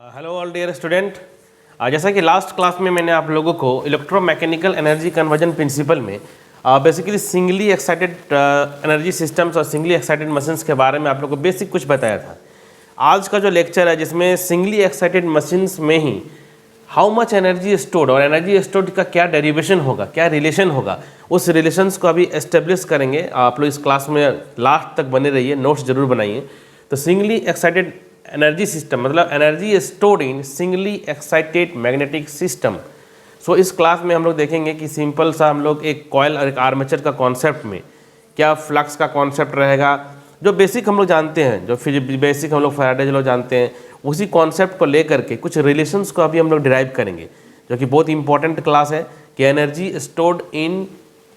Hello all dear student. जैसा कि last class में मैंने आप लोगों को इलेक्ट्रोमैकेनिकल एनर्जी कन्वर्जन प्रिंसिपल में basically singly excited energy systems और सिंगली एक्साइटेड मशीन्स के बारे में आप लोगों को बेसिक कुछ बताया था। आज का जो लेक्चर है जिसमें सिंगली एक्साइटेड मशीन्स में ही हाउ मच एनर्जी स्टोर्ड और एनर्जी स्टोर्ड का क्या डेरिवेशन होगा, क्या रिलेशन होगा, उस रिलेशंस को अभी एस्टेब्लिश करेंगे। आप लोग इस क्लास में लास्ट तक बने रहिए, नोट्स जरूर बनाइए। तो सिंगली एक्साइटेड एनर्जी सिस्टम मतलब energy stored in singly excited magnetic system. So इस क्लास में हम लोग देखेंगे कि सिंपल सा हम लोग एक कॉयल और एक आर्मेचर का कॉन्सेप्ट में क्या फ्लक्स का कॉन्सेप्ट रहेगा, जो बेसिक हम लोग जानते हैं, जो बेसिक हम लोग फैराडे जो लोग जानते हैं, उसी कॉन्सेप्ट को लेकर के कुछ रिलेशंस को अभी हम लोग डिराइव करेंगे, जो कि बहुत इंपॉर्टेंट क्लास है कि energy stored in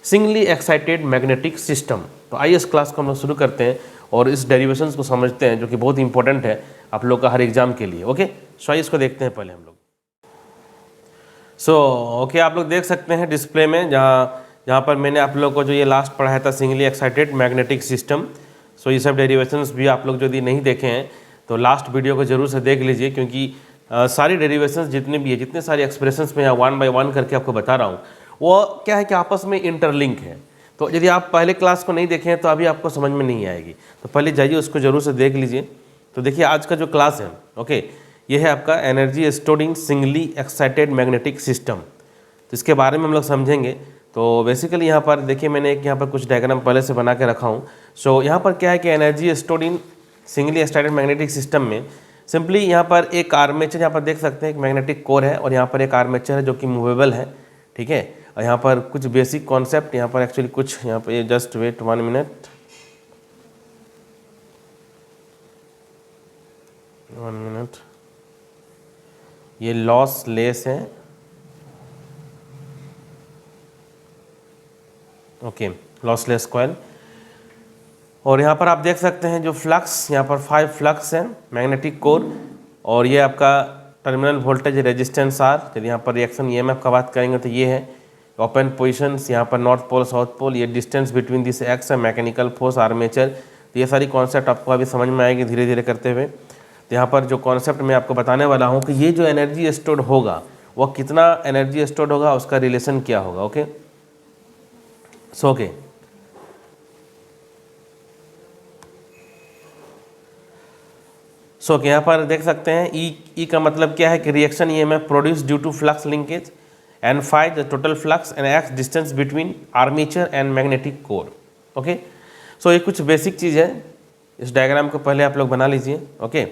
singly excited magnetic system. तो आइए इस क्लास को हम लोग शुरू करते हैं और इस डेरिवेशंस को समझते हैं, जो कि बहुत इंपॉर्टेंट है आप लोग का हर एग्जाम के लिए। ओके, सो आइए इसको देखते हैं पहले हम लोग। ओके, आप लोग देख सकते हैं डिस्प्ले में जहाँ पर मैंने आप लोग को जो ये लास्ट पढ़ाया था सिंगली एक्साइटेड मैग्नेटिक सिस्टम। सो ये सब डेरिवेशंस भी आप लोग यदि नहीं देखे हैं तो लास्ट वीडियो को जरूर से देख लीजिए, क्योंकि सारी डेरिवेशंस जितने भी है, जितने सारे एक्सप्रेशंस मैं यहाँ 1 बाय 1 करके आपको बता रहा हूँ, वो क्या है कि आपस में इंटरलिंक है। तो यदि आप पहले क्लास को नहीं देखें तो अभी आपको समझ में नहीं आएगी, तो पहले जाइए उसको जरूर से देख लीजिए। तो देखिए आज का जो क्लास है, ओके, ये है आपका energy stored in singly excited magnetic system. तो इसके बारे में हम लोग समझेंगे। तो बेसिकली यहाँ पर देखिए मैंने एक यहाँ पर कुछ डायग्राम पहले से बना के रखा हूँ। सो यहाँ पर क्या है कि energy stored in singly excited magnetic system में सिंपली यहाँ पर एक आर्मेचर, यहाँ पर देख सकते हैं एक मैग्नेटिक कोर है और यहाँ पर एक आर्मेचर है जो कि मूवेबल है, ठीक है। और यहाँ पर कुछ बेसिक कॉन्सेप्ट यहाँ पर एक्चुअली कुछ यहाँ पर जस्ट वेट 1 मिनट, 1 मिनट, ये लॉस लेस है, ओके, लॉसलेस कॉइल। और यहाँ पर आप देख सकते हैं जो फ्लक्स, यहाँ पर 5 फ्लक्स हैं, मैग्नेटिक कोर, और ये आपका टर्मिनल वोल्टेज रेजिस्टेंस आर। यदि यहाँ पर रिएक्शन ईएमएफ का बात करेंगे तो ये है ओपन पोजिशंस, यहाँ पर नॉर्थ पोल साउथ पोल, ये डिस्टेंस बिटवीन दिस एक्स है, मैकेनिकल फोर्स, आर्मेचर। तो ये सारी कॉन्सेप्ट आपको अभी समझ में आएगी धीरे धीरे करते हुए। तो यहाँ पर जो कॉन्सेप्ट मैं आपको बताने वाला हूँ कि ये जो एनर्जी स्टोर्ड होगा वो कितना एनर्जी स्टोर्ड होगा, उसका रिलेशन क्या होगा। ओके, सो ओके, सो यहाँ पर देख सकते हैं ई का मतलब क्या है कि reaction EMF produce due to flux linkage, and five the total flux and X distance between armature and magnetic core. Okay, सो ये कुछ बेसिक चीज़ है, इस डायग्राम को पहले आप लोग बना लीजिए। ओके,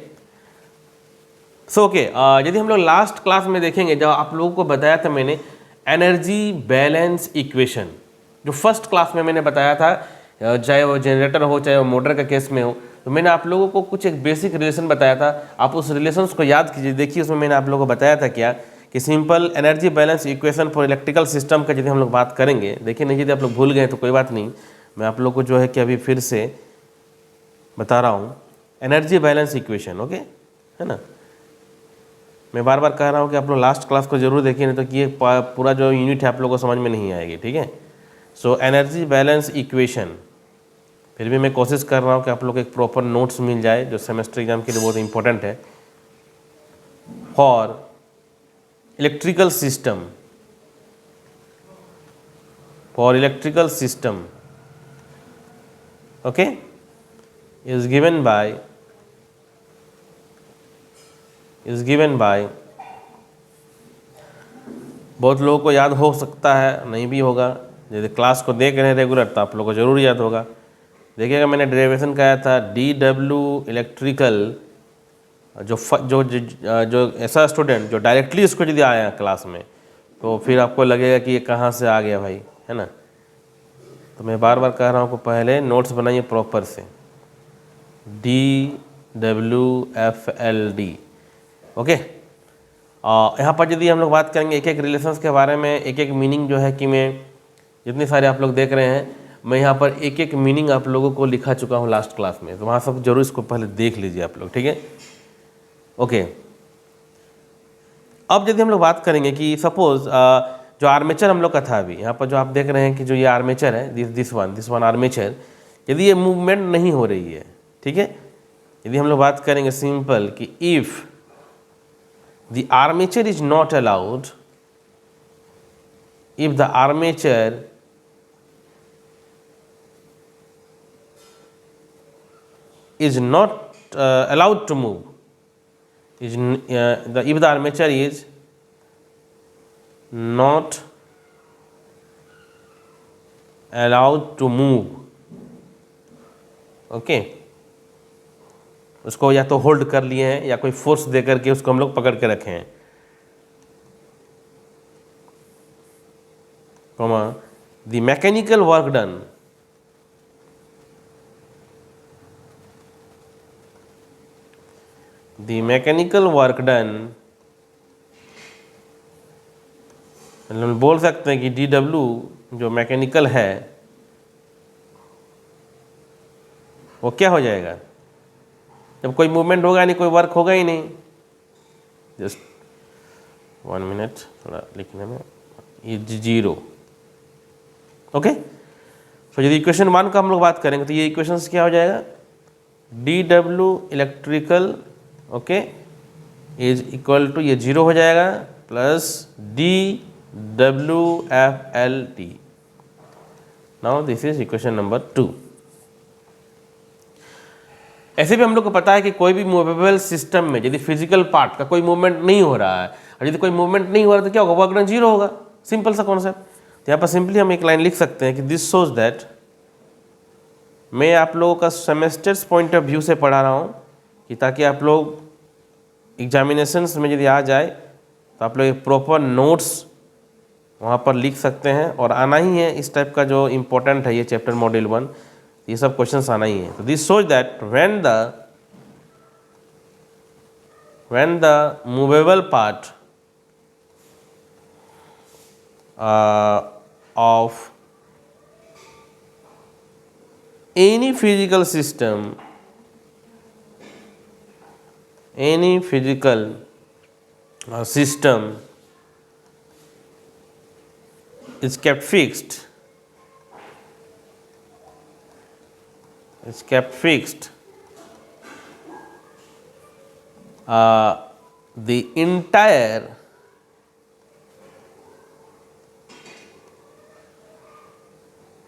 सो ओके, यदि हम लोग लास्ट क्लास में देखेंगे, जब आप लोगों को बताया था मैंने एनर्जी बैलेंस इक्वेशन, जो फर्स्ट क्लास में मैंने बताया था, चाहे वो जनरेटर हो चाहे वो मोटर का केस में हो, तो मैंने आप लोगों को कुछ एक बेसिक रिलेशन बताया था। आप उस रिलेशंस को याद कीजिए। देखिए उसमें मैंने आप लोगों को बताया था क्या कि simple energy balance equation for electrical system का यदि हम लोग बात करेंगे, देखिए नहीं यदि आप लोग भूल गए तो कोई बात नहीं, मैं आप लोग को जो है कि अभी फिर से बता रहा हूँ एनर्जी बैलेंस इक्वेशन। ओके, है ना, मैं बार बार कह रहा हूँ कि आप लोग लास्ट क्लास को जरूर देखिए, नहीं तो कि ये पूरा जो यूनिट है आप लोगों को समझ में नहीं आएगी, ठीक है। सो एनर्जी बैलेंस इक्वेशन, फिर भी मैं कोशिश कर रहा हूँ कि आप लोग को एक प्रॉपर नोट्स मिल जाए, जो सेमेस्टर एग्जाम के लिए बहुत इंपॉर्टेंट है। For electrical system, for electrical system, okay, is given by बहुत लोगों को याद हो सकता है, नहीं भी होगा। यदि क्लास को देख रहे हैं रेगुलर तो आप लोगों को जरूर याद होगा। देखिएगा मैंने डेरिवेशन कहा था DW इलेक्ट्रिकल, जो ऐसा स्टूडेंट जो डायरेक्टली इसको यदि आया क्लास में तो फिर आपको लगेगा कि ये कहाँ से आ गया भाई, है ना। तो मैं बार बार कह रहा हूँ कि पहले नोट्स बनाइए प्रॉपर से, DWFLD। ओके, यहाँ पर यदि हम लोग बात करेंगे एक एक रिलेशंस के बारे में, एक एक मीनिंग जो है कि मैं जितने सारे आप लोग देख रहे हैं, मैं यहाँ पर एक एक मीनिंग आप लोगों को लिखा चुका हूँ लास्ट क्लास में, तो वहाँ सब जरूर इसको पहले देख लीजिए आप लोग, ठीक है। ओके, अब यदि हम लोग बात करेंगे कि सपोज जो आर्मेचर हम लोग का था अभी, यहाँ पर जो आप देख रहे हैं कि जो ये आर्मेचर है, दिस वन आर्मेचर, यदि ये मूवमेंट नहीं हो रही है, ठीक है, यदि हम लोग बात करेंगे सिंपल कि if the armature is not allowed if the armature is not allowed to move, if the armature is not allowed to move, okay उसको या तो होल्ड कर लिए हैं या कोई फोर्स दे करके उसको हम लोग पकड़ के रखे हैं, comma the mechanical work done हम बोल सकते हैं कि डी डब्ल्यू जो मैकेनिकल है वो क्या हो जाएगा, जब कोई मूवमेंट होगा नहीं, कोई वर्क होगा ही नहीं, जस्ट 1 मिनट थोड़ा लिखने में, इज जीरो, ओके। तो यदि इक्वेशन 1 का हम लोग बात करेंगे तो ये इक्वेशंस क्या हो जाएगा, D W electrical, okay, is equal to ये जीरो हो जाएगा plus D W F L T. Now this is equation number 2। ऐसे भी हम लोग को पता है कि कोई भी मूवेबल सिस्टम में यदि फिजिकल पार्ट का कोई मूवमेंट नहीं हो रहा है, और यदि कोई मूवमेंट नहीं हो रहा तो क्या होगा, वर्क डन जीरो होगा, सिंपल सा कॉन्सेप्ट। तो यहाँ पर सिंपली हम एक लाइन लिख सकते हैं कि दिस शोज दैट, मैं आप लोगों का सेमेस्टर्स पॉइंट ऑफ व्यू से पढ़ा रहा हूँ कि ताकि आप लोग एग्जामिनेशंस में यदि आ जाए तो आप लोग एक प्रॉपर नोट्स वहाँ पर लिख सकते हैं, और आना ही है इस टाइप का जो इम्पोर्टेंट है ये चैप्टर मॉड्यूल 1, ये सब क्वेश्चंस आना ही है। तो this shows that when the movable part of any physical system is kept fixed, the entire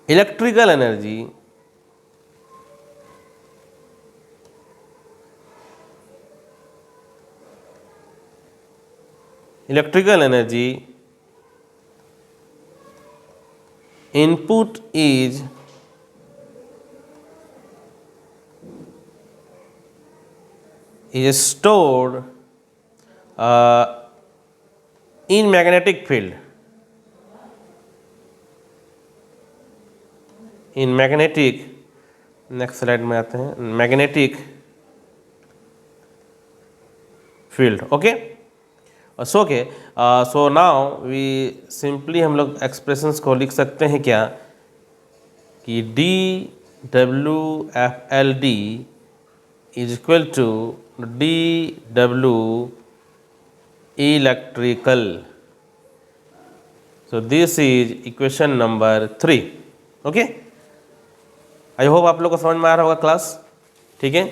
electrical energy input is stored in magnetic field, next slide में आते हैं, magnetic field, okay. So now we simply हम लोग expressions को लिख सकते हैं क्या, कि D W F L D is equal to D W electrical. So this is equation number 3, okay. I hope आप लोग को समझ में आ रहा होगा क्लास, ठीक है।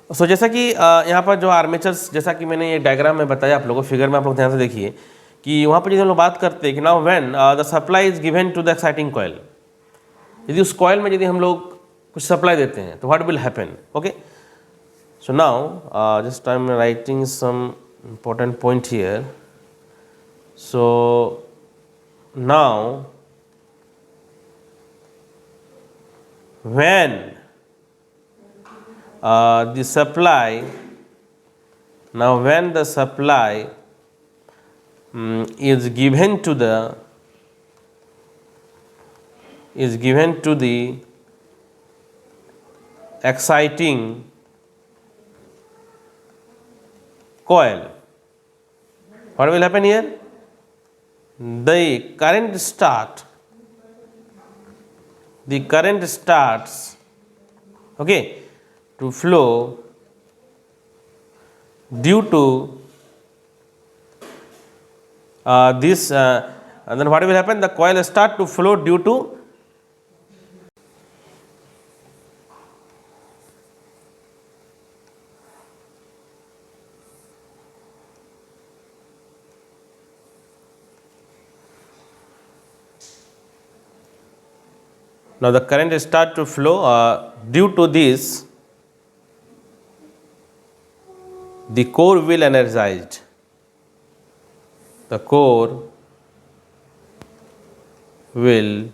सो जैसा कि यहाँ पर जो आर्मेचर्स, जैसा कि मैंने ये डायग्राम में बताया आप लोगों को, फिगर में आप लोग ध्यान से देखिए कि वहाँ पर यदि हम लोग बात करते हैं कि now when the supply is given to the exciting coil, यदि उस कॉइल में यदि हम लोग कुछ सप्लाई देते हैं तो what will happen, okay. So now just I am writing some important point here. So now when the supply is given to the exciting coil, what will happen here, the current starts, okay, to flow due to this and then what will happen, the coil start to flow due to now the current start to flow. Due to this, the core will energized. The core will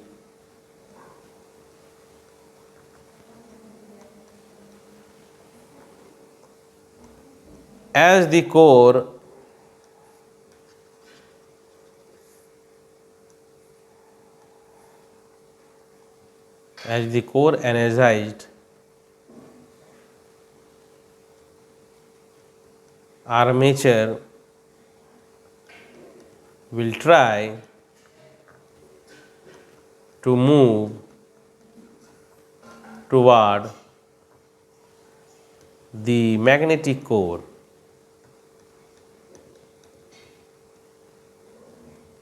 as the core energized, armature will try to move toward the magnetic core.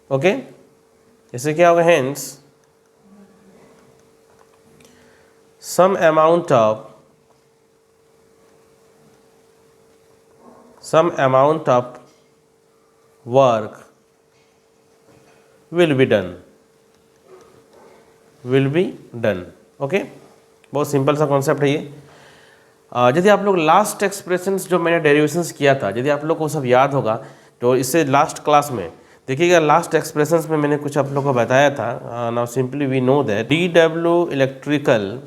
Okay, इससे क्या होगा? Hence some amount of work will be done. Okay, बहुत simple सा concept है ये। यदि आप लोग लास्ट एक्सप्रेशंस जो मैंने डेरिवेशंस किया था, यदि आप लोग को सब याद होगा तो इससे लास्ट क्लास में देखिएगा, लास्ट एक्सप्रेशंस में मैंने कुछ आप लोग को बताया था। Now simply we know that D W electrical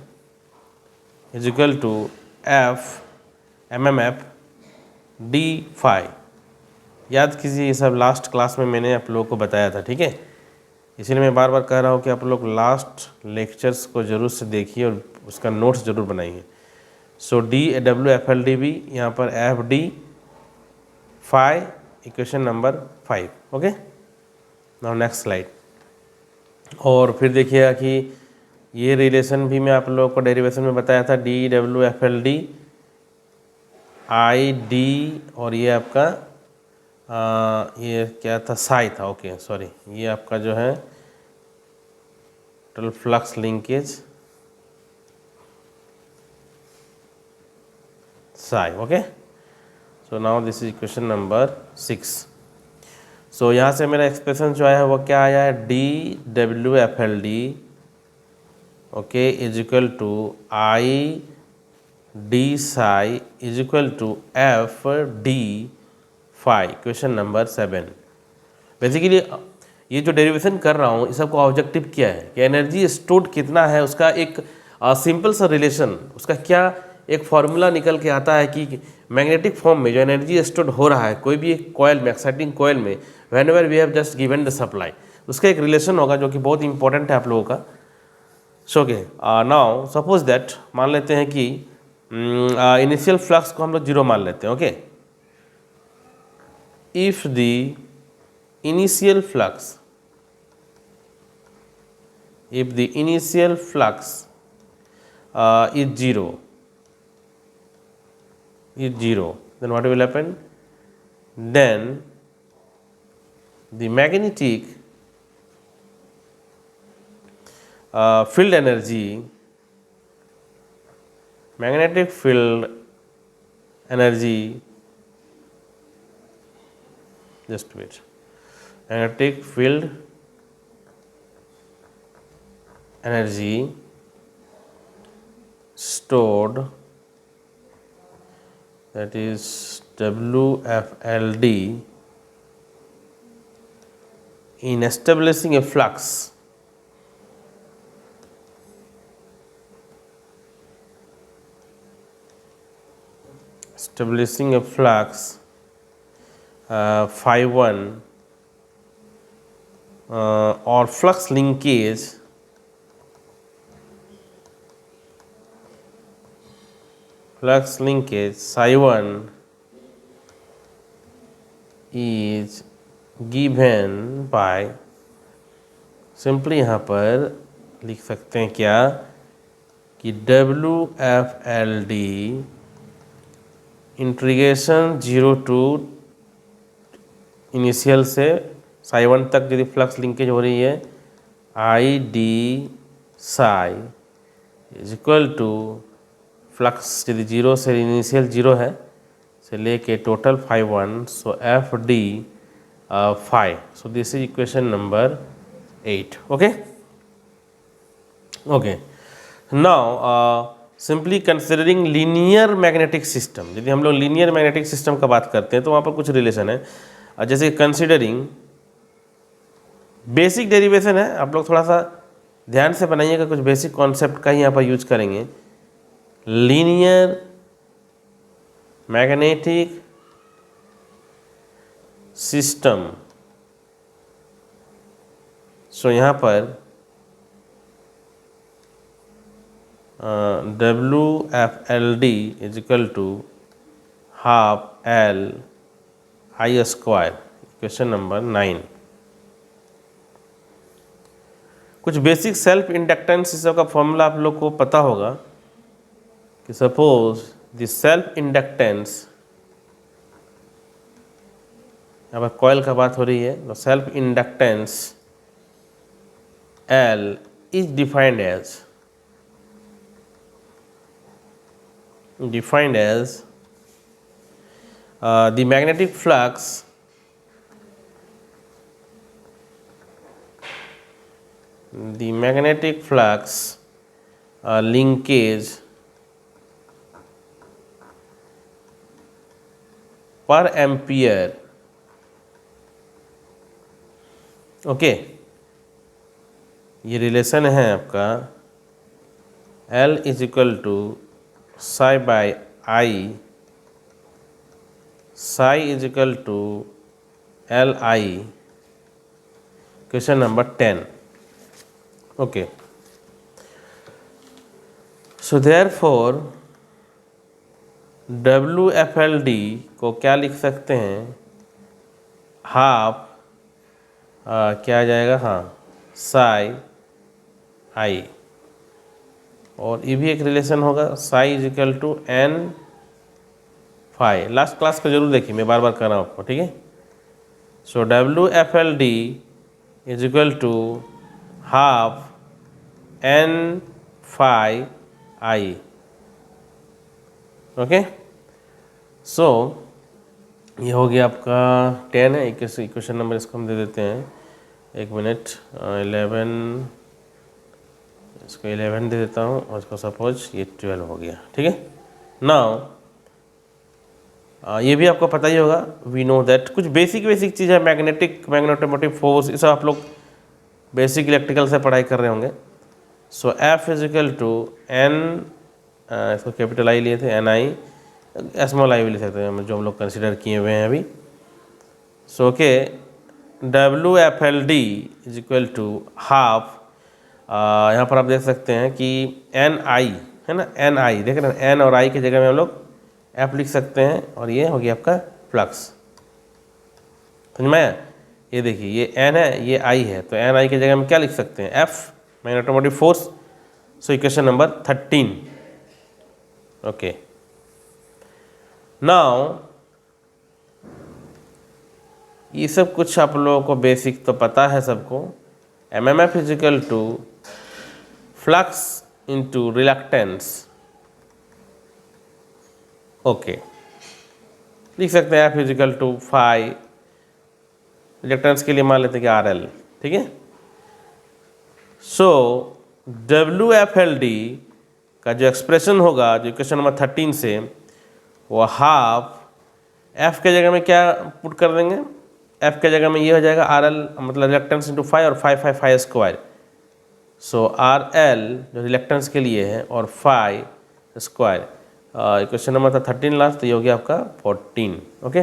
is equal to F MMF D phi. याद कीजिए, ये सब लास्ट क्लास में मैंने आप लोगों को बताया था, ठीक है। इसीलिए मैं बार बार कह रहा हूँ कि आप लोग लास्ट लेक्चर्स को ज़रूर से देखिए और उसका नोट्स ज़रूर बनाइए। So D W F L D B, यहाँ पर F D phi, equation number 5। Okay, now next slide. और फिर देखिएगा कि ये रिलेशन भी मैं आप लोगों को डेरिवेशन में बताया था, D W F L D I D, और ये आपका ये क्या था? साई था। ओके सॉरी, ये आपका जो है total flux linkage Sai. Okay, so now this is equation number 6। सो यहाँ से मेरा एक्सप्रेशन जो आया है वो क्या आया है? D W F L D okay is equal to I D psi is equal to F D phi, question number 7। Basically ये जो डेरिवेशन कर रहा हूँ, इस सबका ऑब्जेक्टिव क्या है कि एनर्जी स्टोर्ड कितना है, उसका एक सिंपल सा रिलेशन, उसका क्या एक फॉर्मूला निकल के आता है कि मैग्नेटिक फॉर्म में जो एनर्जी स्टोर्ड हो रहा है कोई भी एक कॉयल में, एक्साइटिंग कॉयल में, whenever we have just given the supply, उसका एक रिलेशन होगा जो कि बहुत इंपॉर्टेंट है आप लोगों का। So okay, now suppose that मान लेते हैं कि इनिशियल फ्लक्स को हम लोग 0 मान लेते हैं। Okay, if the initial flux is 0, then what will happen? Then the magnetic field energy, just wait, magnetic field energy stored, that is WFLD, in establishing a flux phi 1 or flux linkage psi 1 is given by, simply यहाँ पर लिख सकते हैं क्या कि WFLD integration 0 to initial से साई 1 तक यदि फ्लक्स लिंकेज हो रही है, I D psi is equal to flux यदि 0 से, इनिशियल 0 है से लेके total phi 1, so F D phi. So this is equation number 8। Okay okay now simply considering linear magnetic system, यदि हम लोग लीनियर मैग्नेटिक सिस्टम का बात करते हैं तो वहाँ पर कुछ रिलेशन है। जैसे कंसिडरिंग बेसिक डेरिवेशन है, आप लोग थोड़ा सा ध्यान से बनाइएगा, कुछ बेसिक कॉन्सेप्ट का ही यहाँ पर यूज करेंगे। लीनियर मैग्नेटिक सिस्टम, सो यहाँ पर WFLD is equal to half LI square, question number 9। कुछ बेसिक सेल्फ इंडक्टेंस इस का फॉर्मूला आप लोग को पता होगा कि सपोज द सेल्फ इंडक्टेंस, यहाँ पर कॉइल का बात हो रही है, तो self inductance L is defined as the magnetic flux linkage per ampere, okay. ये रिलेशन है आपका L is equal to psi by I, psi is equal to LI, question number 10, okay. So therefore WFLD को क्या लिख सकते हैं, half क्या आ जाएगा, हाँ, psi I, और ये भी एक रिलेशन होगा, psi is equal to N phi. Last class को जरूर देखिए, मैं बार बार कर रहा हूँ आपको, ठीक है। So WFLD is equal to half N phi I, okay. सो ये हो गया आपका 10 है, इक्वेशन नंबर इसको हम दे देते हैं, एक मिनट, 11, इसको 11 दे देता हूँ और इसको सपोज ये 12 हो गया, ठीक है। नाउ ये भी आपको पता ही होगा, वी नो दैट कुछ बेसिक चीज़ है, मैग्नेटोमोटिव फोर्स, इस आप लोग बेसिक इलेक्ट्रिकल से पढ़ाई कर रहे होंगे। So F is equal to N, इसको कैपिटल I लिए थे, NI, स्मॉल I भी ले सकते हैं, जो हम लोग कंसिडर किए हुए हैं अभी। So okay, WFLD is equal to half, यहाँ पर आप देख सकते हैं कि NI है ना, NI देख रहे हैं, N और I की जगह में हम लोग F लिख सकते हैं, और ये हो गया आपका फ्लक्स, समझ में आया। ये देखिए, ये N है, ये I है, तो NI की जगह में क्या लिख सकते हैं, F, magnetomotive force. So equation number 13, okay. Now ये सब कुछ आप लोगों को बेसिक तो पता है सबको। MMF is equal to flux into reluctance, okay, लिख सकते हैं F is equal to phi, reluctance के लिए मान लेते हैं कि RL, ठीक है। सो WFLD का जो एक्सप्रेशन होगा, जो इक्वेशन नंबर 13 से, वो हाफ F के जगह में क्या पुट कर देंगे, F के जगह में ये हो जाएगा RL, मतलब रिलक्टेंस इंटू फाई, और फाई स्क्वायर। सो RL जो रिलक्टेंस के लिए है, और फाई स्क्वायर, क्वेश्चन नंबर था 13 लास्ट, तो ये हो गया आपका 14, ओके।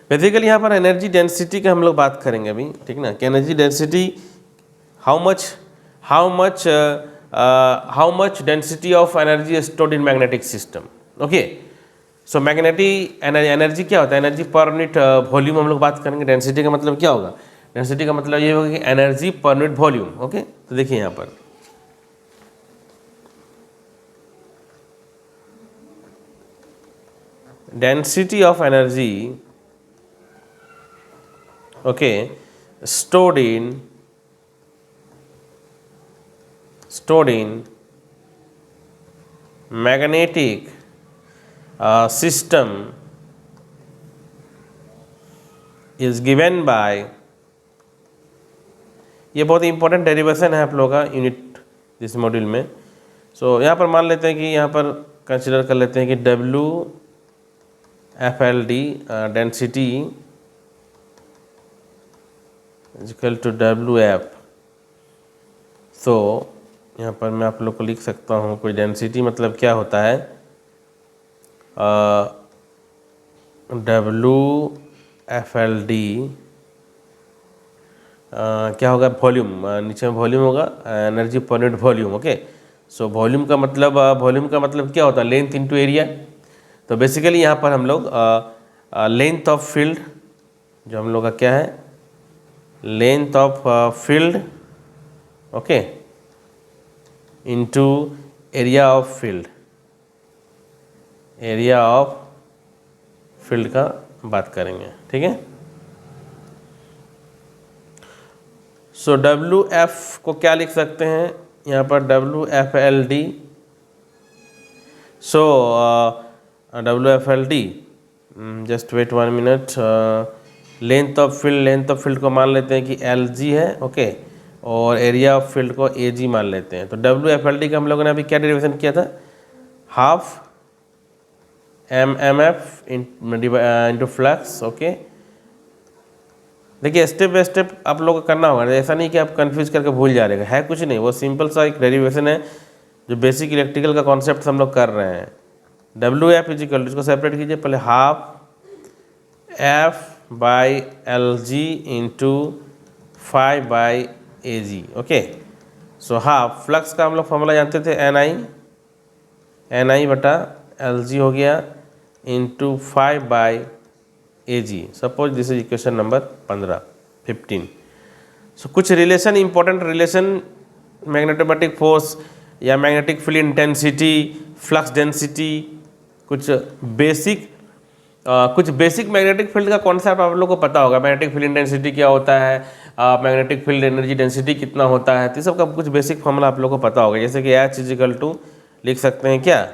बेसिकली यहाँ पर एनर्जी डेंसिटी का हम लोग बात करेंगे अभी, ठीक ना, कि energy density how much density of energy stored in magnetic system, okay. So magnetic energy क्या होता है, एनर्जी पर यूनिट वॉल्यूम हम लोग बात करेंगे। डेंसिटी का मतलब क्या होगा, डेंसिटी का मतलब ये होगा कि energy per unit volume, okay. तो देखिए यहाँ पर density of energy, okay, stored in magnetic system is given by, ये बहुत इंपॉर्टेंट डेरिवेशन है आप लोगों का यूनिट दिस मॉड्यूल में। सो यहाँ पर मान लेते हैं कि यहाँ पर कंसिडर कर लेते हैं कि WFLD density is equal to WF। So यहाँ पर मैं आप लोग को लिख सकता हूँ कोई डेंसिटी मतलब क्या होता है, WFLD क्या होगा, वॉल्यूम, नीचे में वॉल्यूम होगा, energy per unit volume. Okay, so volume का मतलब क्या होता है, लेंथ इनटू एरिया। तो बेसिकली यहाँ पर हम लोग लेंथ ऑफ फील्ड, जो हम लोग का क्या है, length of field, okay, into area of field, area of field का बात करेंगे, ठीक है। सो WF को क्या लिख सकते हैं यहाँ पर, WFLD। So WFLD, just wait 1 minute, length of field को मान लेते हैं कि LG है, ओके, और एरिया ऑफ फील्ड को AG मान लेते हैं। तो WFLD का हम लोगों ने अभी क्या डेरिवेशन किया था, half MMF into flux. Okay, देखिए स्टेप बाय स्टेप आप लोगों को करना होगा, ऐसा नहीं कि आप कंफ्यूज करके भूल जा रहे हैं, कुछ नहीं, वो सिंपल सा एक डेरिवेशन है जो बेसिक इलेक्ट्रिकल का कॉन्सेप्ट हम लोग कर रहे हैं। WF इज इक्वल टू, इसको सेपरेट कीजिए पहले, half F/LG into 5/AG। Okay, so half flux का हम लोग फॉर्मूला जानते थे, NI बटा LG हो गया into 5/AG। Suppose this is equation number 15। सो कुछ रिलेशन, इंपॉर्टेंट रिलेशन, मैग्नेटोमैटिक फोर्स या magnetic field intensity, flux density, कुछ बेसिक मैग्नेटिक फील्ड का कॉन्सेप्ट आप लोगों को पता होगा। मैग्नेटिक फील्ड इंटेंसिटी क्या होता है, मैग्नेटिक फील्ड एनर्जी डेंसिटी कितना होता है, तो सब का कुछ बेसिक फॉर्मूला आप लोगों को पता होगा। जैसे कि H इज इक्वल टू लिख सकते हैं क्या,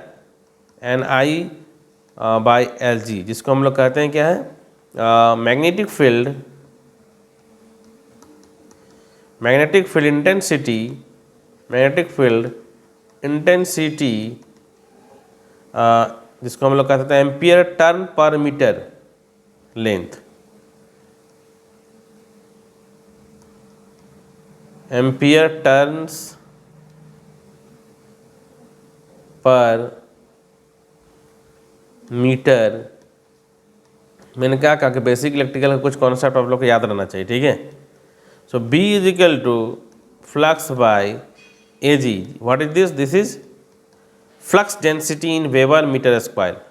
NI/LG, जिसको हम लोग कहते हैं क्या है, मैग्नेटिक फील्ड इंटेंसिटी, जिसको हम लोग कहते हैं ampere turn per metre length, ampere turns per metre. मैंने क्या कहा कि बेसिक इलेक्ट्रिकल का कुछ कॉन्सेप्ट आप लोग को याद रहना चाहिए, ठीक है। So B is equal to flux by AG। What is this, this is flux density in weber meter square.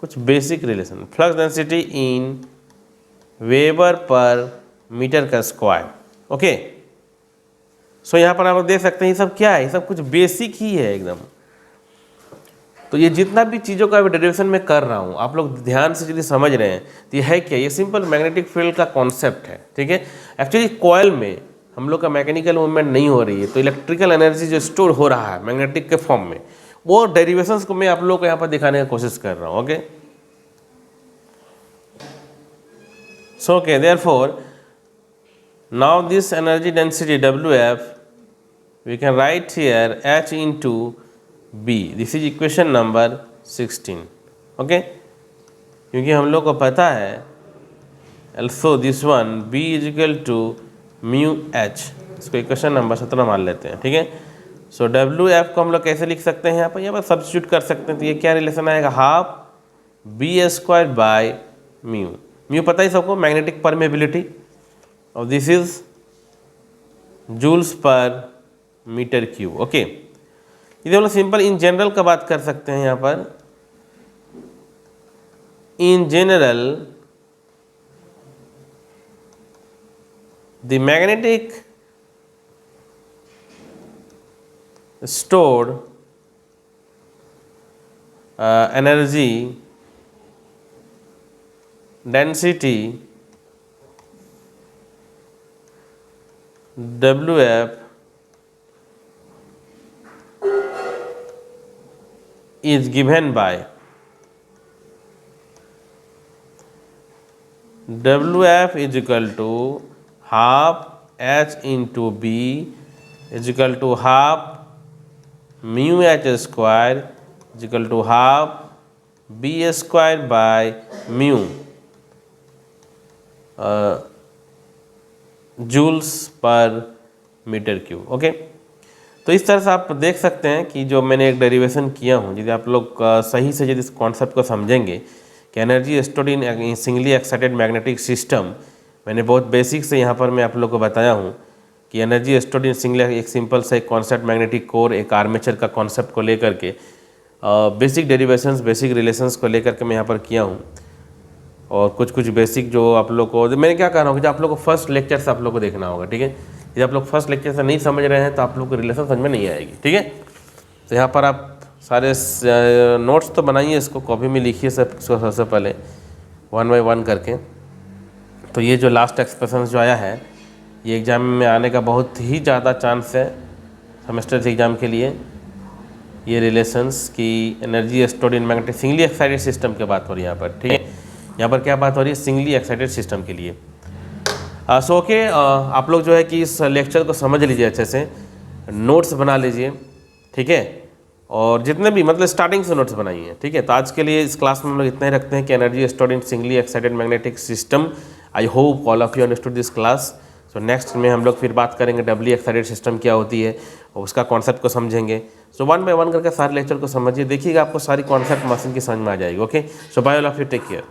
कुछ basic relation, flux density in weber per meter का स्क्वायर। ओके, सो यहाँ पर आप देख सकते हैं ये सब क्या है, ये सब कुछ बेसिक ही है एकदम। तो ये जितना भी चीज़ों का डेरिवेशन में कर रहा हूँ, आप लोग ध्यान से यदि समझ रहे हैं तो ये है क्या, ये सिंपल मैग्नेटिक फील्ड का कॉन्सेप्ट है, ठीक है। एक्चुअली कॉइल में हम लोग का मैकेनिकल मूवमेंट नहीं हो रही है, तो इलेक्ट्रिकल एनर्जी जो स्टोर हो रहा है मैग्नेटिक के फॉर्म में, वो डेरिवेशंस को मैं आप लोग को यहाँ पर दिखाने की कोशिश कर रहा हूँ। Okay, so okay, therefore now this energy density WF we can write here H into B. This is equation number 16. okay, क्योंकि हम लोग को पता है also this one B is equal to mu H, इसको इक्वेशन नंबर 17 मान लेते हैं, ठीक है। सो WF को हम लोग कैसे लिख सकते हैं, यहाँ पर सब्स्टिट्यूट कर सकते हैं। तो ये क्या रिलेशन आएगा, हाफ B² बाय म्यू पता ही सबको, मैग्नेटिक परमेबिलिटी, और this is joules per metre cube. Okay, ये हम लोग सिंपल इन जनरल का बात कर सकते हैं। यहाँ पर in general the magnetic stored energy density WF is given by WF is equal to half H into B is equal to half mu H square is equal to half B square by mu joules per metre cube. Okay, तो इस तरह से आप देख सकते हैं कि जो मैंने एक डेरिवेशन किया हूँ, यदि आप लोग सही से यदि इस कॉन्सेप्ट को समझेंगे कि energy stored in singly excited magnetic system, मैंने बहुत बेसिक से यहाँ पर मैं आप लोग को बताया हूँ कि एनर्जी स्टोर्ड इन सिंगल, एक सिंपल सा एक कॉन्सेप्ट मैग्नेटिक कोर, एक आर्मेचर का कॉन्सेप्ट को लेकर के बेसिक डेरिवेशंस, बेसिक रिलेशंस को लेकर के मैं यहाँ पर किया हूँ। और कुछ बेसिक जो आप लोग को मैंने क्या कह रहा हूँ कि आप लोग को फर्स्ट लेक्चर से आप लोग को देखना होगा, ठीक है। यदि आप लोग फर्स्ट लेक्चर से नहीं समझ रहे हैं तो आप लोग को रिलेशन समझ में नहीं आएगी, ठीक है। तो यहाँ पर आप सारे नोट्स तो बनाइए, इसको कॉपी में लिखिए सबसे पहले 1 बाय 1 करके। तो ये जो लास्ट एक्सप्रेशन जो आया है, ये एग्ज़ाम में आने का बहुत ही ज़्यादा चांस है सेमेस्टर एग्ज़ाम के लिए। ये रिलेशंस की energy stored in magnetic singly excited system की बात हो रही है यहाँ पर, ठीक है। यहाँ पर क्या बात हो रही है, सिंगली एक्साइटेड सिस्टम के लिए। सो ओके, आप लोग जो है कि इस लेक्चर को समझ लीजिए, अच्छे से नोट्स बना लीजिए, ठीक है। और जितने भी मतलब स्टार्टिंग से नोट्स बनाइए, ठीक है। तो आज के लिए इस क्लास में हम लोग इतना ही रखते हैं कि energy stored in singly excited magnetic system. I hope all of you understood this class. So next में हम लोग फिर बात करेंगे डबली एक्साइटेड सिस्टम क्या होती है और उसका कॉन्सेप्ट को समझेंगे। सो 1 बाय 1 करके सारे लेक्चर को समझिए, देखिएगा आपको सारी कॉन्सेप्ट मशीन की समझ में आ जाएगी। Okay, so bye all of you, take care.